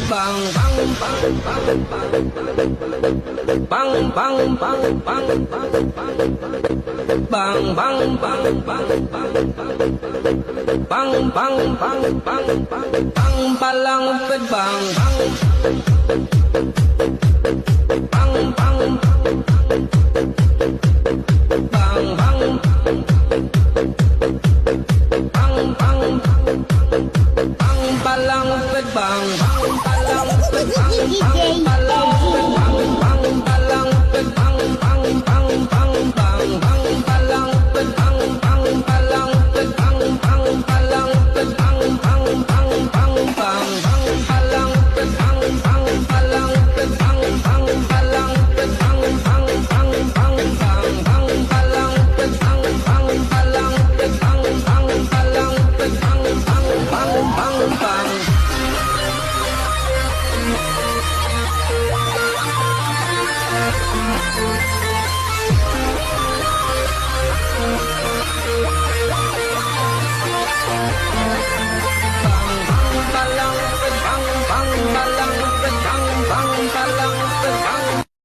bang bang bang bang bang bang bang bang bang bang bang bang palang bang bang bang bang palang bang palang bang